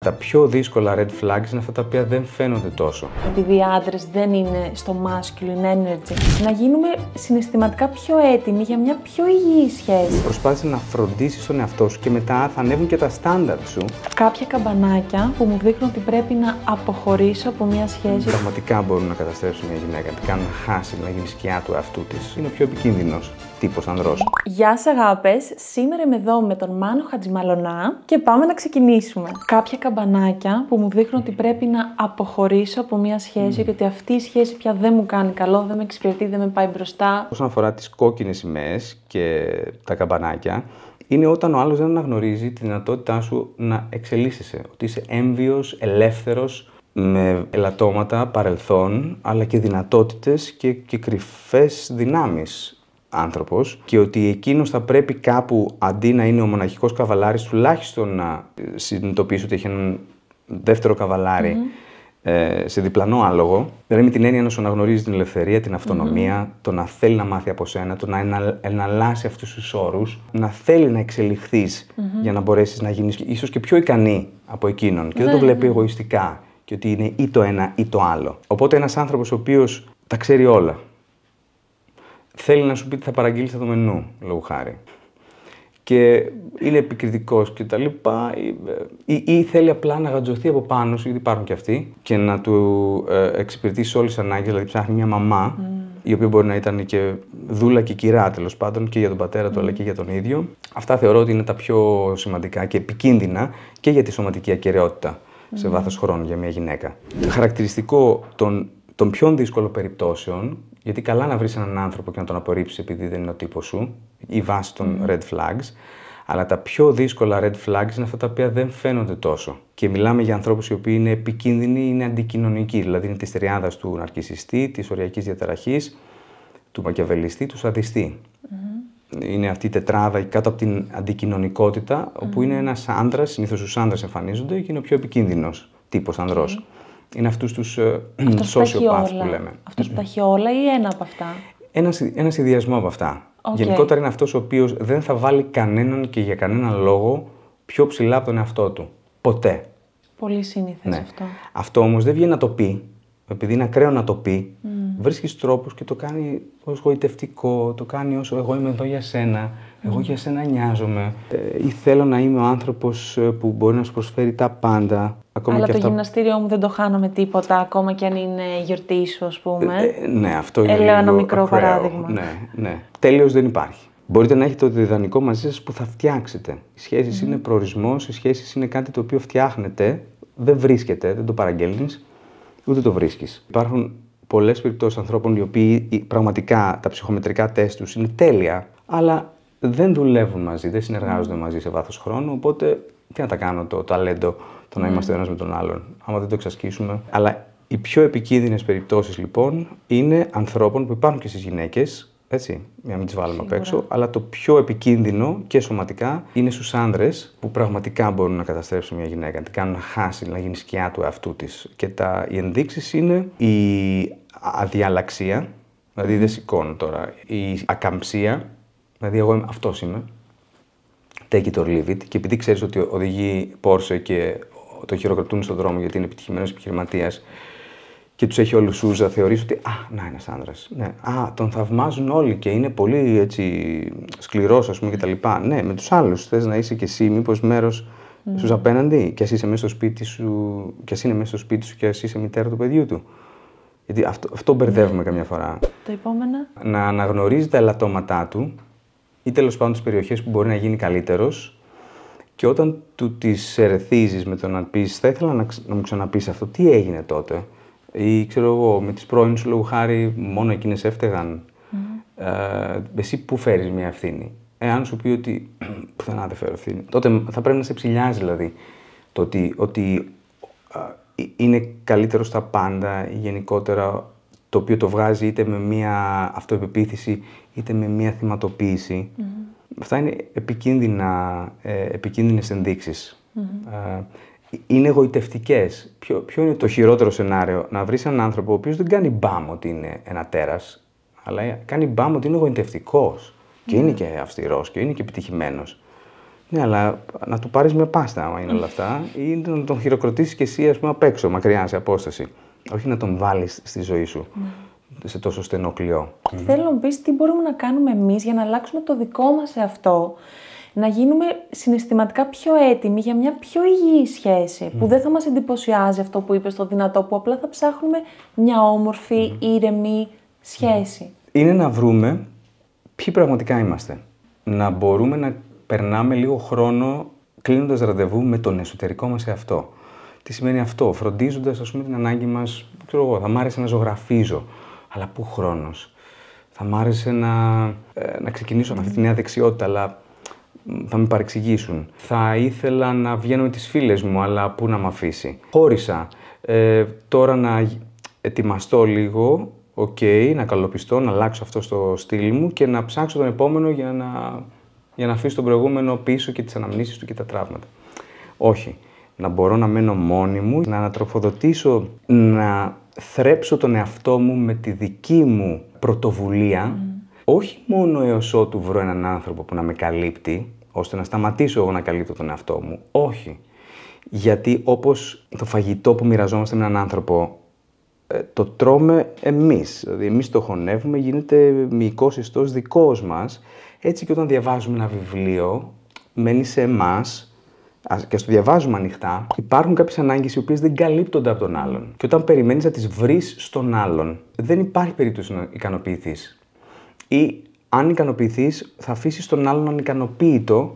Τα πιο δύσκολα red flags είναι αυτά τα οποία δεν φαίνονται τόσο. Επειδή οι άντρες δεν είναι στο masculine energy, να γίνουμε συναισθηματικά πιο έτοιμοι για μια πιο υγιή σχέση. Προσπάθησε να φροντίσεις τον εαυτό σου και μετά θα ανέβουν και τα στάνταρ σου. Κάποια καμπανάκια που μου δείχνουν ότι πρέπει να αποχωρήσω από μια σχέση. Πραγματικά μπορούν να καταστρέψουν μια γυναίκα, την κάνουν να χάσει, να γίνει σκιά του εαυτού της. Είναι ο πιο επικίνδυνος τύπος ανδρός. Γεια σας αγάπες, σήμερα είμαι εδώ με τον Μάνο Χατζημαλωνά και πάμε να ξεκινήσουμε. Κάποια καμπανάκια που μου δείχνουν ότι πρέπει να αποχωρήσω από μια σχέση και ότι αυτή η σχέση πια δεν μου κάνει καλό, δεν με εξυπηρετεί, δεν με πάει μπροστά. Όσον αφορά τις κόκκινες σημαίες και τα καμπανάκια, είναι όταν ο άλλος δεν αναγνωρίζει τη δυνατότητά σου να εξελίσσεσαι, ότι είσαι έμβιος, ελεύθερος, με ελαττώματα, παρελθόν, αλλά και δυνατότητες και κρυφές δυνάμεις άνθρωπος, και ότι εκείνος θα πρέπει κάπου, αντί να είναι ο μοναχικός καβαλάρης, τουλάχιστον να συνειδητοποιήσει ότι έχει έναν δεύτερο καβαλάρι σε διπλανό άλογο. Δηλαδή με την έννοια να σου αναγνωρίζει την ελευθερία, την αυτονομία, το να θέλει να μάθει από σένα, το να εναλλάσσει αυτούς τους όρους, να θέλει να εξελιχθείς για να μπορέσεις να γίνεις ίσως και πιο ικανή από εκείνον και δεν το βλέπει εγωιστικά και ότι είναι ή το ένα ή το άλλο. Οπότε ένας άνθρωπος ο οποίος τα ξέρει όλα, θέλει να σου πει τι θα παραγγείλεις στο μενού, λόγου χάρη, και είναι επικριτικός και τα λοιπά, ή θέλει απλά να γατζωθεί από πάνω σου, γιατί υπάρχουν και αυτοί, και να του εξυπηρετήσει όλες τις ανάγκες, δηλαδή ψάχνει μια μαμά, η οποία μπορεί να ήταν και δούλα και κυρά, τέλος πάντων, και για τον πατέρα του αλλά και για τον ίδιο. Αυτά θεωρώ ότι είναι τα πιο σημαντικά και επικίνδυνα και για τη σωματική ακεραιότητα σε βάθος χρόνου για μια γυναίκα. Χαρακτηριστικό των πιο δύσκολων περιπτώσεων, γιατί καλά να βρεις έναν άνθρωπο και να τον απορρίψεις επειδή δεν είναι ο τύπος σου, η βάση των red flags, αλλά τα πιο δύσκολα red flags είναι αυτά τα οποία δεν φαίνονται τόσο. Και μιλάμε για ανθρώπους οι οποίοι είναι επικίνδυνοι, είναι αντικοινωνικοί, δηλαδή είναι της τριάδας του ναρκισσιστή, της οριακής διαταραχής, του μακιαβελιστή, του σαδιστή. Είναι αυτή η τετράδα κάτω από την αντικοινωνικότητα, όπου είναι ένας άντρας, συνήθως τους άντρες εμφανίζονται, και είναι ο πιο επικίνδυνος τύπος ανδρός. Είναι αυτούς τους sociopaths που λέμε. Αυτός που τα έχει όλα ή ένα από αυτά? Ένα συνδυασμό από αυτά. Γενικότερα είναι αυτός ο οποίος δεν θα βάλει κανέναν και για κανέναν λόγο πιο ψηλά από τον εαυτό του. Ποτέ. Πολύ σύνηθες αυτό. Αυτό όμως δεν βγαίνει να το πει, επειδή είναι ακραίο να το πει. Βρίσκεις τρόπους και το κάνει ως γοητευτικό, το κάνει ως εγώ είμαι εδώ για σένα, εγώ για σένα νοιάζομαι, ή θέλω να είμαι ο άνθρωπος που μπορεί να σου προσφέρει τα πάντα. Ακόμα αλλά και το γυμναστήριό μου δεν το χάνω με τίποτα, ακόμα και αν είναι η γιορτή σου, ας πούμε. Ναι, αυτό είναι λέω ένα μικρό ακραίο παράδειγμα. Ναι. Τέλειος δεν υπάρχει. Μπορείτε να έχετε το ιδανικό μαζί σας που θα φτιάξετε. Οι σχέσεις είναι προορισμός, οι σχέσεις είναι κάτι το οποίο φτιάχνετε, δεν βρίσκεται, δεν το παραγγέλνεις, ούτε το βρίσκεις. Υπάρχουν πολλές περιπτώσεις ανθρώπων οι οποίοι πραγματικά τα ψυχομετρικά τεστ τους είναι τέλεια, αλλά δεν δουλεύουν μαζί, δεν συνεργάζονται μαζί σε βάθος χρόνου, οπότε τι να τα κάνω το ταλέντο, το να είμαστε ένας με τον άλλον, άμα δεν το εξασκήσουμε. Αλλά οι πιο επικίνδυνες περιπτώσεις λοιπόν είναι ανθρώπων που υπάρχουν και στις γυναίκες, έτσι, για να μην τις βάλουμε απ' έξω, αλλά το πιο επικίνδυνο και σωματικά είναι στους άνδρες που πραγματικά μπορούν να καταστρέψουν μια γυναίκα, να την κάνουν να χάσει, να γίνει σκιά του εαυτού της. Και οι ενδείξεις είναι η αδιαλαξία, δηλαδή δεν σηκώνω τώρα, η ακαμψία, δηλαδή εγώ αυτός είμαι, take it or leave it, και επειδή ξέρεις ότι οδηγεί Porsche και το χειροκροτούν στον δρόμο γιατί είναι επιτυχημένος επιχειρηματίας και τους έχει όλους σούζα, θεωρείς ότι να, ένας άνδρας. Ναι. Τον θαυμάζουν όλοι και είναι πολύ έτσι σκληρός, ας πούμε, κτλ. Ναι, με τους άλλους θες να είσαι κι εσύ μήπως μέρος στους απέναντι, και ας είσαι μέσα στο σπίτι σου, και ας είναι μέσα στο σπίτι σου, και ας είσαι μητέρα του παιδιού του. Γιατί αυτό μπερδεύουμε καμιά φορά. Το επόμενο. Να αναγνωρίζει τα ελαττώματά του ή τέλος πάντων τις περιοχές που μπορεί να γίνει καλύτερος, και όταν του τις ερεθίζεις με το να πεις θα ήθελα να μου ξαναπείς αυτό, τι έγινε τότε, ή ξέρω εγώ με τις πρώην σου λόγου χάρη μόνο εκείνες έφταιγαν, εσύ πού φέρεις μια ευθύνη? Αν σου πει ότι πουθενά δεν φέρω ευθύνη, τότε θα πρέπει να σε ψηλιάζει, δηλαδή το ότι είναι καλύτερο στα πάντα, γενικότερα, το οποίο το βγάζει είτε με μια αυτοεπεποίθηση είτε με μια θυματοποίηση. Αυτά είναι επικίνδυνες ενδείξεις. Είναι εγωιτευτικές. Ποιο είναι το χειρότερο σενάριο? Να βρεις έναν άνθρωπο ο οποίος δεν κάνει μπαμ ότι είναι ένα τέρας, αλλά κάνει μπαμ ότι είναι εγωιτευτικός και είναι και αυστηρός και είναι και επιτυχημένος. Ναι, αλλά να του πάρεις μια πάστα, άμα είναι όλα αυτά, ή να τον χειροκροτήσεις και εσύ, ας πούμε, απ' έξω, μακριά, σε απόσταση. Όχι να τον βάλεις στη ζωή σου, σε τόσο στενό κλειό. Θέλω να μου πεις τι μπορούμε να κάνουμε εμείς για να αλλάξουμε το δικό μας εαυτό, να γίνουμε συναισθηματικά πιο έτοιμοι για μια πιο υγιή σχέση, που δεν θα μας εντυπωσιάζει αυτό που είπες, το δυνατό, που απλά θα ψάχνουμε μια όμορφη, ήρεμη σχέση. Είναι να βρούμε ποιοι πραγματικά είμαστε. Να μπορούμε να περνάμε λίγο χρόνο κλείνοντας ραντεβού με τον εσωτερικό μας εαυτό. Τι σημαίνει αυτό? Φροντίζοντας, ας πούμε, την ανάγκη μας, ξέρω εγώ, θα μ' άρεσε να ζωγραφίζω, αλλά πού χρόνος? Θα μ' άρεσε να ξεκινήσω με αυτή τη νέα δεξιότητα, αλλά θα με παρεξηγήσουν. Θα ήθελα να βγαίνω με τις φίλες μου, αλλά πού να μ' αφήσει? Χώρισα. Τώρα να ετοιμαστώ λίγο, να καλοπιστώ, να αλλάξω αυτό στο στυλ μου και να ψάξω τον επόμενο για να αφήσω τον προηγούμενο πίσω και τις αναμνήσεις του και τα τραύματα. Όχι. Να μπορώ να μένω μόνη μου, να ανατροφοδοτήσω, να θρέψω τον εαυτό μου με τη δική μου πρωτοβουλία, όχι μόνο έως ότου βρω έναν άνθρωπο που να με καλύπτει, ώστε να σταματήσω εγώ να καλύπτω τον εαυτό μου. Όχι. Γιατί όπως το φαγητό που μοιραζόμαστε με έναν άνθρωπο, το τρώμε εμείς. Δηλαδή, εμείς το χωνεύουμε, γίνεται μυϊκός ιστός δικός μας. Έτσι και όταν διαβάζουμε ένα βιβλίο, μένει σε εμάς και ας το διαβάζουμε ανοιχτά, υπάρχουν κάποιες ανάγκες οι οποίες δεν καλύπτονται από τον άλλον. Και όταν περιμένεις να τις βρεις στον άλλον, δεν υπάρχει περίπτωση να ικανοποιηθείς. Ή αν ικανοποιηθείς, θα αφήσεις τον άλλον ανικανοποίητο,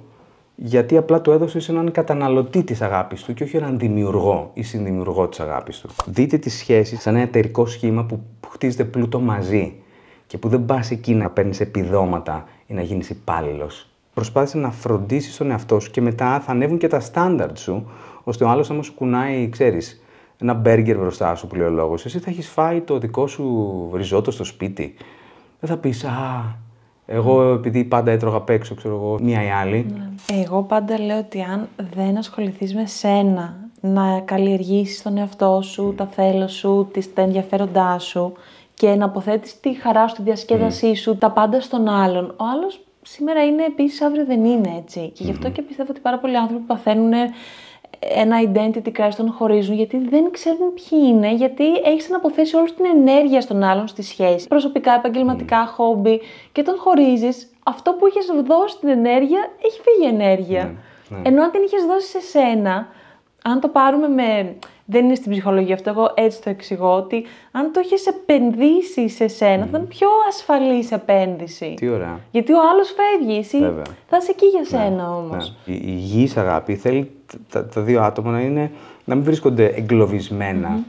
γιατί απλά το έδωσες έναν καταναλωτή της αγάπης του και όχι έναν δημιουργό ή συνδημιουργό της αγάπης του. Δείτε τις σχέσεις σαν ένα εταιρικό σχήμα που χτίζεται πλούτο μαζί και που δεν πας εκεί να παίρνεις επιδόματα ή να γίνεις υπάλληλος. Προσπάθησε να φροντίσεις τον εαυτό σου και μετά θα ανέβουν και τα στάνταρτ σου, ώστε ο άλλος άμα σου κουνάει, ξέρεις, ένα μπέργκερ μπροστά σου που λέει ο λόγος, εσύ θα έχεις φάει το δικό σου ριζότο στο σπίτι. Δεν θα πεις, εγώ επειδή πάντα έτρωγα απ' έξω, ξέρω εγώ, μία ή άλλη. Εγώ πάντα λέω ότι αν δεν ασχοληθείς με σένα, να καλλιεργήσεις τον εαυτό σου, τα θέλω σου, τα ενδιαφέροντά σου και να αποθέτεις τη χαρά σου, τη διασκέδασή σου, τα πάντα στον άλλον, ο άλλος σήμερα είναι επίσης, αύριο δεν είναι έτσι. Και γι' αυτό και πιστεύω ότι πάρα πολλοί άνθρωποι παθαίνουν ένα identity crisis, τον χωρίζουν, γιατί δεν ξέρουν ποιοι είναι, γιατί έχεις αναποθέσει όλη την ενέργεια στον άλλον στη σχέση. Προσωπικά, επαγγελματικά, χόμπι, και τον χωρίζεις. Αυτό που είχες δώσει την ενέργεια, έχει φύγει ενέργεια. Ενώ αν την είχες δώσει σε σένα, αν το πάρουμε με. Δεν είναι στην ψυχολογία αυτό, εγώ έτσι το εξηγώ, ότι αν το έχεις επενδύσει σε σένα, θα ήταν πιο ασφαλής επένδυση. Τι ωραία. Γιατί ο άλλος φεύγει, εσύ θα είσαι εκεί για σένα όμως. Η υγιής αγάπη θέλει τα δύο άτομα να μην βρίσκονται εγκλωβισμένα,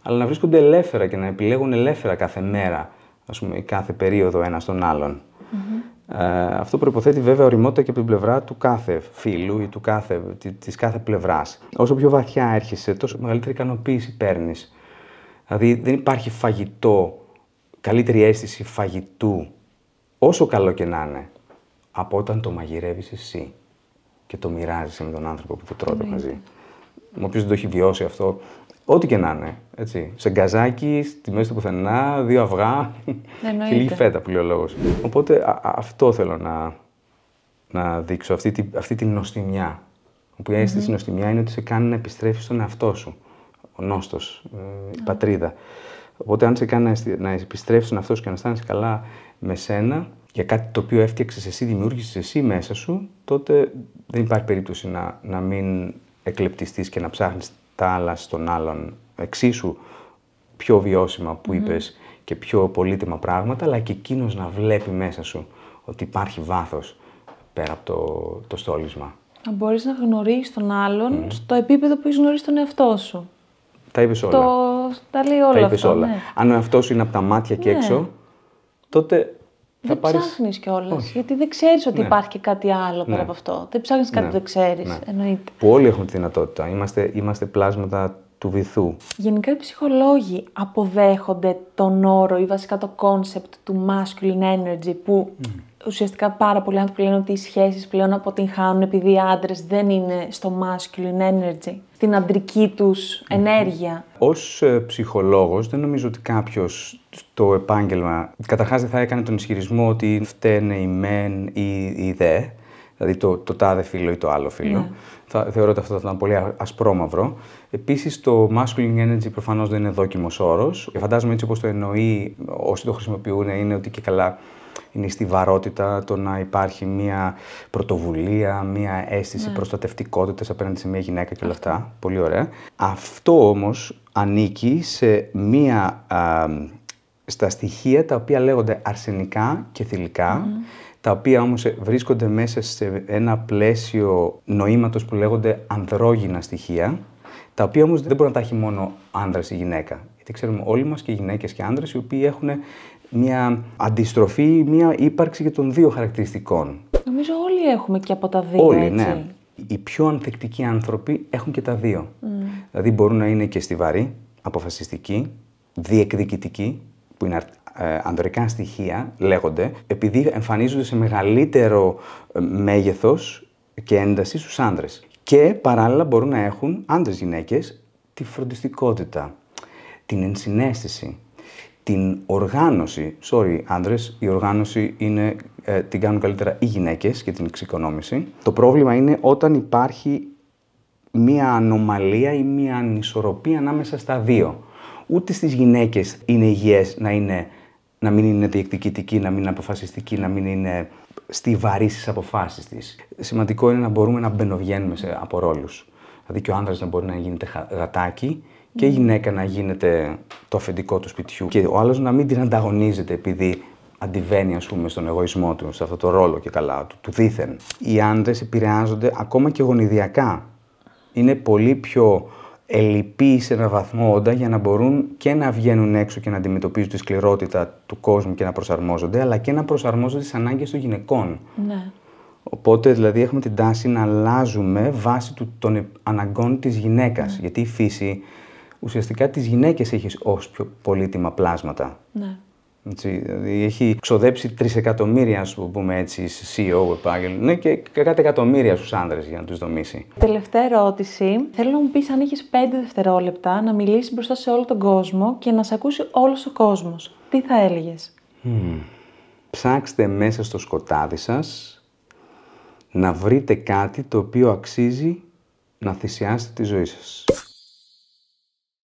αλλά να βρίσκονται ελεύθερα και να επιλέγουν ελεύθερα κάθε μέρα, ας πούμε, κάθε περίοδο ένα τον άλλον. Αυτό προϋποθέτει βέβαια ωριμότητα και από την πλευρά του κάθε φίλου ή της κάθε πλευράς. Όσο πιο βαθιά έρχεσαι, τόσο μεγαλύτερη ικανοποίηση παίρνεις. Δηλαδή δεν υπάρχει φαγητό, καλύτερη αίσθηση φαγητού, όσο καλό και να είναι, από όταν το μαγειρεύεις εσύ και το μοιράζεσαι με τον άνθρωπο που το τρώτε μαζί. Όποιος δεν το έχει βιώσει αυτό, ό,τι και να είναι, έτσι. Σε γκαζάκι, στη μέση του πουθενά, 2 αυγά και λίγη φέτα που λέει ο λόγος. Οπότε αυτό θέλω να δείξω, αυτή τη νοστιμιά. Όπου η αίσθηση νοστιμιά είναι ότι σε κάνει να επιστρέφεις στον εαυτό σου. Ο νόστος, η πατρίδα. Οπότε αν σε κάνει να επιστρέφεις στον εαυτό σου και να αισθάνεσαι καλά με σένα, για κάτι το οποίο έφτιαξες εσύ, δημιούργησες εσύ μέσα σου, τότε δεν υπάρχει περίπτωση να μην εκλεπτιστείς και να ψάχνεις τα άλλα στον άλλον εξίσου πιο βιώσιμα που είπες και πιο πολύτιμα πράγματα, αλλά και εκείνος να βλέπει μέσα σου ότι υπάρχει βάθος πέρα από το στόλισμα. Να μπορείς να γνωρίσεις τον άλλον στο επίπεδο που έχεις γνωρίσει τον εαυτό σου. Τα είπες όλα. Τα λέει όλα αυτά. Ναι. Αν ο εαυτός σου είναι από τα μάτια και έξω, τότε δεν ψάχνεις κιόλας, γιατί δεν ξέρεις ότι υπάρχει και κάτι άλλο πέρα από αυτό. Δεν ψάχνεις κάτι που δεν ξέρεις, εννοείται. Που όλοι έχουμε τη δυνατότητα. Είμαστε πλάσματα του βυθού. Γενικά οι ψυχολόγοι αποδέχονται τον όρο ή βασικά το concept του masculine energy, που ουσιαστικά πάρα πολλοί άνθρωποι λένε ότι οι σχέσεις πλέον αποτυγχάνουν επειδή οι άντρες δεν είναι στο masculine energy, στην αντρική τους ενέργεια. Ως ψυχολόγος δεν νομίζω ότι κάποιος στο επάγγελμα καταρχάς δεν θα έκανε τον ισχυρισμό ότι φταίνε οι μεν ή οι δε. Δηλαδή το τάδε φύλο ή το άλλο φύλο. Θεωρώ ότι αυτό θα ήταν πολύ ασπρόμαυρο. Επίσης, το masculine energy προφανώς δεν είναι δόκιμος όρος. Και φαντάζομαι έτσι όπως το εννοεί όσοι το χρησιμοποιούν, είναι ότι και καλά είναι η στιβαρότητα, το να υπάρχει μια πρωτοβουλία, μια αίσθηση προστατευτικότητας απέναντι σε μια γυναίκα και όλα αυτά. Πολύ ωραία. Αυτό όμως ανήκει σε στα στοιχεία τα οποία λέγονται αρσενικά και θηλυκά, τα οποία όμως βρίσκονται μέσα σε ένα πλαίσιο νοήματος που λέγονται ανδρόγυνα στοιχεία, τα οποία όμως δεν μπορεί να τα έχει μόνο άνδρας ή γυναίκα. Γιατί ξέρουμε όλοι μας, και γυναίκες και άνδρες, οι οποίοι έχουν μια αντιστροφή, μια ύπαρξη και των δύο χαρακτηριστικών. Νομίζω όλοι έχουμε και από τα δύο, όλοι, έτσι. Ναι. Οι πιο ανθεκτικοί άνθρωποι έχουν και τα δύο. Δηλαδή μπορούν να είναι και στιβαροί, αποφασιστικοί, διεκδικητικοί, που είναι ανδρικά στοιχεία, λέγονται, επειδή εμφανίζονται σε μεγαλύτερο μέγεθος και ένταση στους άνδρες. Και παράλληλα μπορούν να έχουν άντρες-γυναίκες τη φροντιστικότητα, την ενσυναίσθηση, την οργάνωση. Άνδρες, η οργάνωση την κάνουν καλύτερα οι γυναίκες και την εξοικονόμηση. Το πρόβλημα είναι όταν υπάρχει μία ανομαλία ή μία ανισορροπία ανάμεσα στα δύο. Ούτε στις γυναίκες είναι υγιές να μην είναι διεκδικητική, να μην είναι αποφασιστική, να μην είναι στιβαρή στις αποφάσεις της. Σημαντικό είναι να μπορούμε να μπαινοβγαίνουμε από ρόλους. Δηλαδή και ο άνδρας να μπορεί να γίνεται γατάκι και η γυναίκα να γίνεται το αφεντικό του σπιτιού. Και ο άλλος να μην την ανταγωνίζεται επειδή αντιβαίνει, ας πούμε, στον εγωισμό του, σε αυτό το ρόλο και καλά, του δήθεν. Οι άντρες επηρεάζονται ακόμα και γονιδιακά. Είναι πολύ πιο ελλειπείς σε έναν βαθμό όντα για να μπορούν και να βγαίνουν έξω και να αντιμετωπίζουν τη σκληρότητα του κόσμου και να προσαρμόζονται, αλλά και να προσαρμόζονται στις ανάγκες των γυναικών. Ναι. Οπότε, δηλαδή, έχουμε την τάση να αλλάζουμε βάσει των αναγκών της γυναίκας. Γιατί η φύση ουσιαστικά τις γυναίκες έχει ως πιο πολύτιμα πλάσματα. Ναι. Έτσι, δηλαδή έχει ξοδέψει 3 εκατομμύρια, ας πούμε έτσι, CEO επάγγελμα, και κάτι εκατομμύρια στους άνδρες για να τους δομήσει. Τελευταία ερώτηση. Θέλω να μου πεις αν έχεις 5 δευτερόλεπτα να μιλήσεις μπροστά σε όλο τον κόσμο και να σε ακούσει όλος ο κόσμος. Τι θα έλεγες? Ψάξτε μέσα στο σκοτάδι σας να βρείτε κάτι το οποίο αξίζει να θυσιάσετε τη ζωή σας.